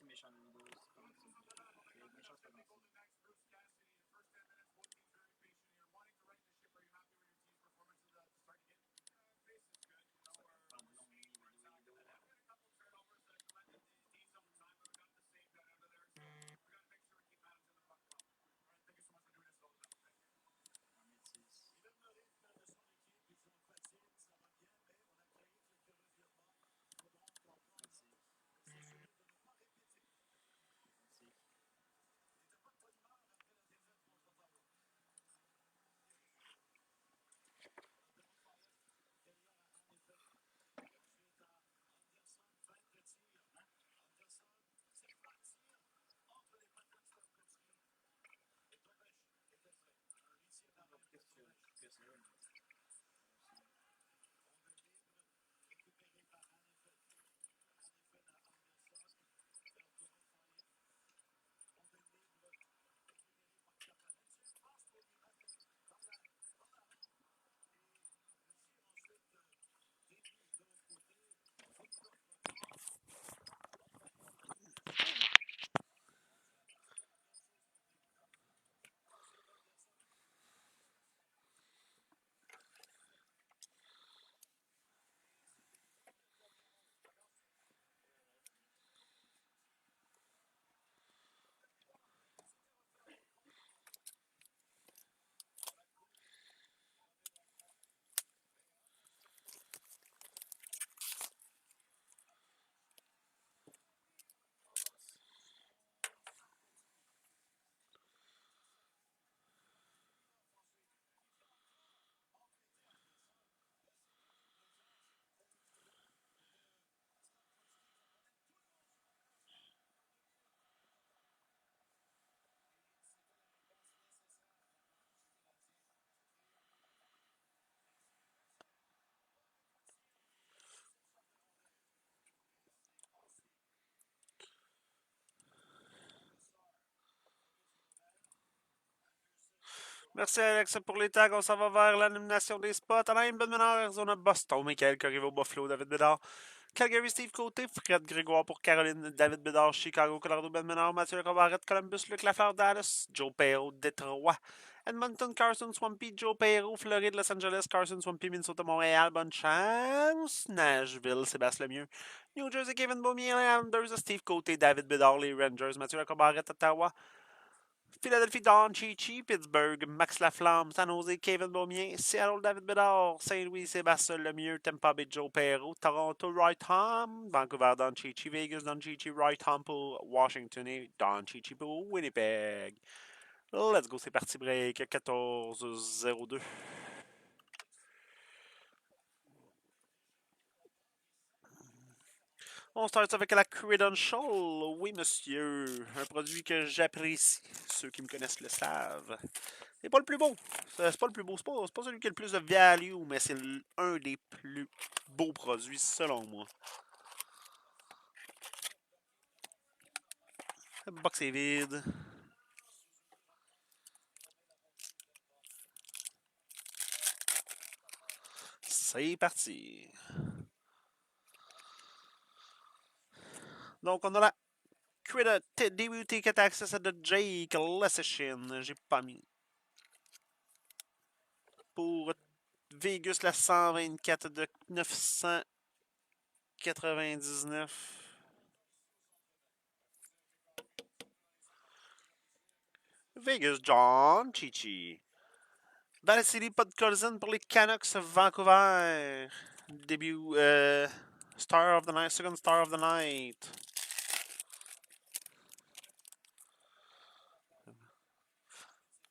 méchant de Windows. Les méchants, c'est pas gentil. Ça prend long, les vidéos. Merci Alex pour les tags. On s'en va vers la nomination des spots. Alain Benmenard, Arizona, Boston. Michael Corriveau, Buffalo, David Bédard. Calgary, Steve Côté. Fred Grégoire pour Caroline. David Bédard, Chicago, Colorado, Benmenard. Mathieu Cabarette, Columbus, Luc Lafleur, Dallas. Joe Perrault, Détroit. Edmonton, Carson, Swampy. Joe Perrault, Floride, Los Angeles. Carson, Swampy, Minnesota, Montréal. Bonne chance. Nashville, Sébastien Lemieux. New Jersey, Kevin Beaumier, les Islanders. Steve Côté, David Bédard, les Rangers. Mathieu Cabarette, Ottawa. Philadelphie, Don Chichi, Pittsburgh, Max Laflamme, San Jose, Kevin Beaumier, Seattle, David Bedard, Saint-Louis, Sébastien Lemieux, Tampa Bay, Joe Perrault, Toronto, Roy Tom, Vancouver, Don Chichi, Vegas, Don Chichi, Roy Tom pour Washington et Don Chichi pour Winnipeg. Let's go, c'est parti break, 14-02. On start avec la Credential. Oui, monsieur. Un produit que j'apprécie. Ceux qui me connaissent le savent. C'est pas le plus beau. C'est pas le plus beau. C'est pas celui qui a le plus de value, mais c'est un des plus beaux produits, selon moi. Le box est vide. C'est parti. Donc, on a la Debut Ticket Access de Jake Lessichin. J'ai pas mis. Pour Vegas, la 124 de 999. Vegas, John Chichi. Vassili Podkolzin pour les Canucks Vancouver. Début Star of the Night, second Star of the Night.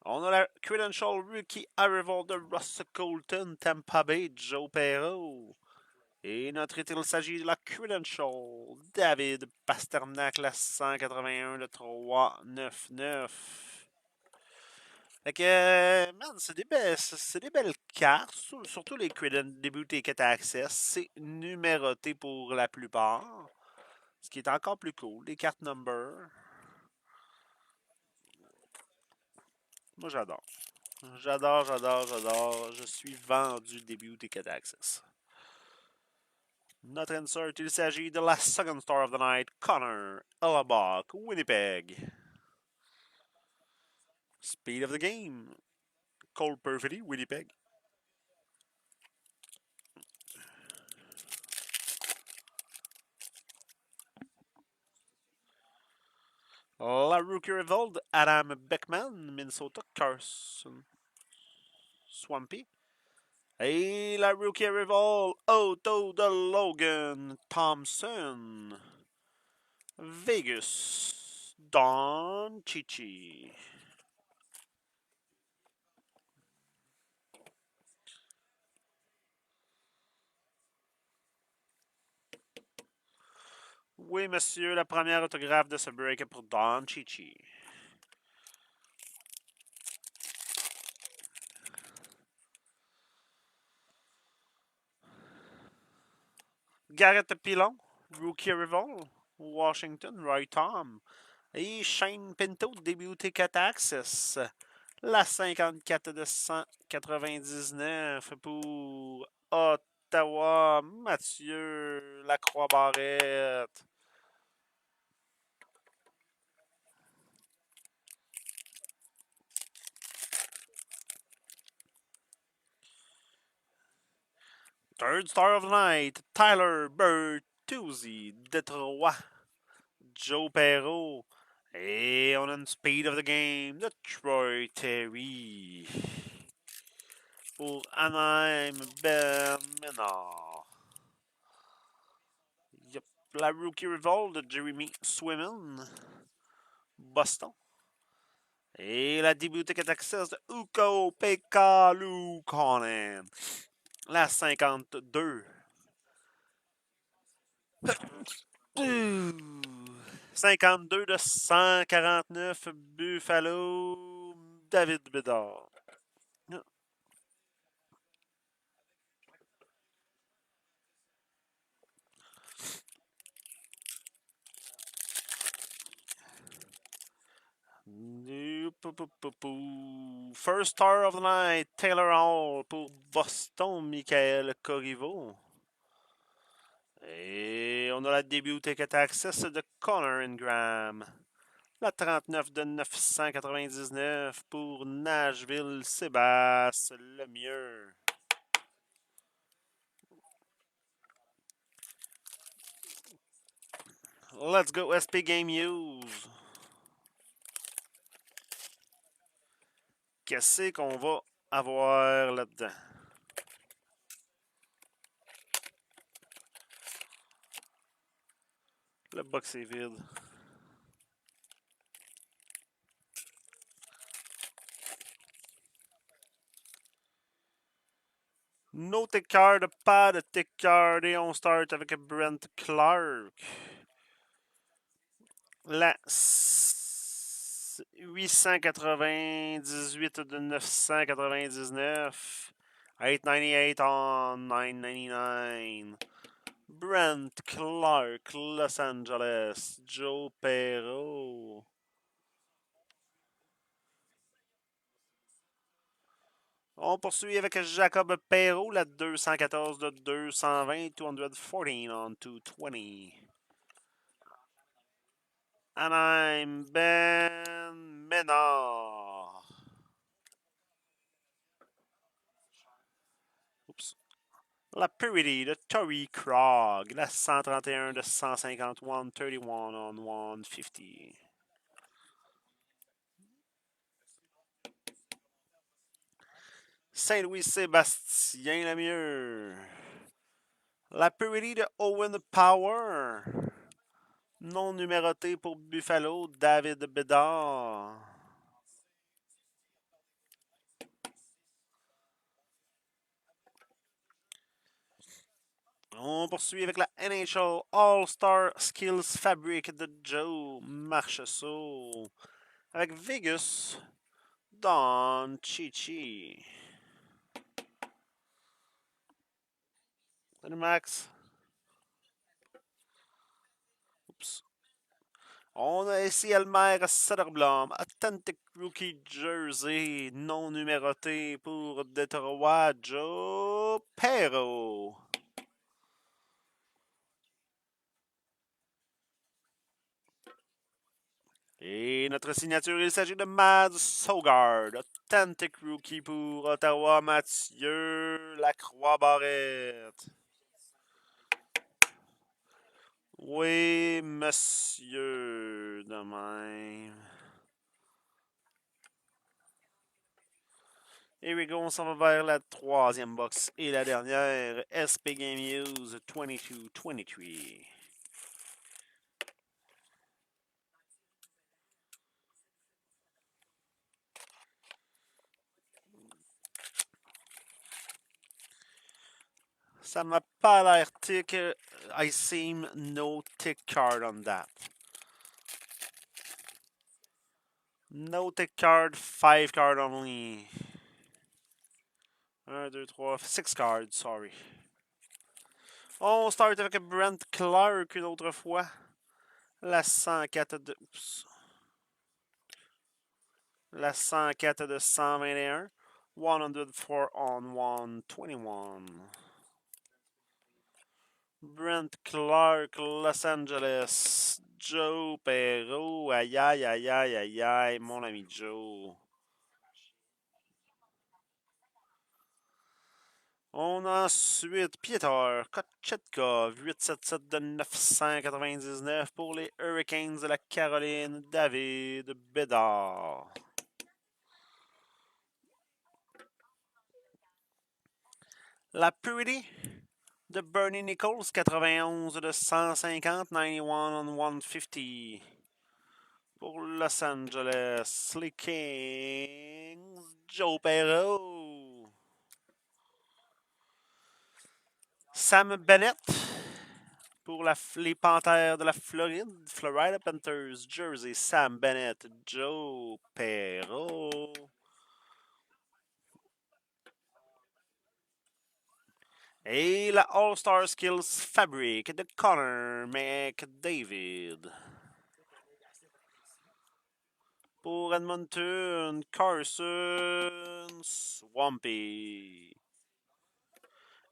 On a la Credential Rookie Arrival de Russ Colton, Tampa Bay, Joe Perrault. Et notre il s'agit de la Credential David Pasternak, la 181 de 399. Fait que, man, c'est des belles cartes, surtout les Debut Ticket Access. C'est numéroté pour la plupart, ce qui est encore plus cool. Les cartes number. Moi, j'adore. J'adore. Je suis vendu Debut Ticket Access. Notre insert, il s'agit de la second star of the night, Connor Hellebuck, Winnipeg. Speed of the game, Cole Perfetti, Winnipeg. La Rookie Revolt, Adam Beckman, Minnesota, Carson Swampy. Et la Rookie Revolt, Otto de Logan Thompson, Vegas, Don Chichi. Oui, monsieur, la première autographe de ce break est pour Don Chichi. Garrett Pilon, Rookie Revolt, Washington, Roy Tom. Et Shane Pinto, débuté 4 Access. La 54 de 199 pour Ottawa, Mathieu Lacroix-Barrette. Third star of the night, Tyler Bertuzzi, Détroit, Joe Perreault. Et on a une speed of the game de Troy Terry. Pour Anaheim Ben Menard. Yep. La Rookie Revolt de Jeremy Swimmen, Boston. Et la Debutic Access de Uko Pekka Luukkonen. La 52. 52 de 149 Buffalo, David Bedard. First star of the night, Taylor Hall pour Boston, Michael Corriveau. Et on a la début Ticket Access de Connor Ingram. La 39 de 999 pour Nashville, Sébastien Lemieux. Let's go SP Game News. Qu'est-ce qu'on va avoir là-dedans? Le box est vide. No tick card, pas de tick card. Et on start avec Brent Clark. La 898 de 999. 898 on 999. Brent Clark, Los Angeles. Joe Perreault. On poursuit avec Jacob Perreault, la 214 de 220, 214 on 220. Anaheim Ben Menard. Oups. La Purity de Torrey Krog, la 131 de 150, 131 on 150. Saint-Louis Sébastien Lemieux. La Purity de Owen Power. Non numéroté pour Buffalo, David Bedard. On poursuit avec la NHL All-Star Skills Fabric de Joe Marchessault. Avec Vegas, Don Chichi. Salut Max. Oups. On a ici Elmer Soderblom, Authentic Rookie Jersey, non numéroté pour Détroit, Joe Perreault. Et notre signature, il s'agit de Mads Sogard. Authentic rookie pour Ottawa, Mathieu Lacroix-Barrette. Oui, monsieur, de même. Here we go, on s'en va vers la troisième box et la dernière. SP Game Use 22-23. Ça m'a pas l'air tick. I seem no tick card on that. No tick card, 5 card only. 1, 2, 3, 6 cards, sorry. On start avec Brent Clark une autre fois. La 104 de... Oups. La 104 de 121. 104 on 121. Brent Clark, Los Angeles. Joe Perreault. Aïe aïe aïe aïe aïe aïe, mon ami Joe. On a ensuite Pieter Kochetkov, 877 de 999 pour les Hurricanes de la Caroline, David Bédard. La Purity de Bernie Nichols, 91 de 150, 91 on 150. Pour Los Angeles, les Kings, Joe Perreault. Sam Bennett pour les Panthères de la Floride, Florida Panthers, Jersey, Sam Bennett, Joe Perreault. Et la All-Star Skills Fabric de Connor McDavid. Pour Edmonton, Carson Swampy.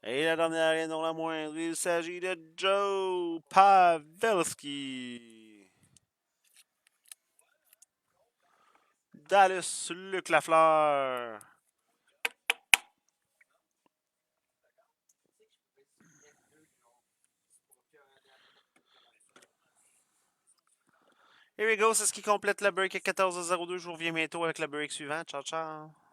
Et la dernière et non la moindre, il s'agit de Joe Pavelski. Dallas Luc Lafleur. Here we go, c'est ce qui complète la break à 14h02. Je vous reviens bientôt avec la break suivante. Ciao, ciao.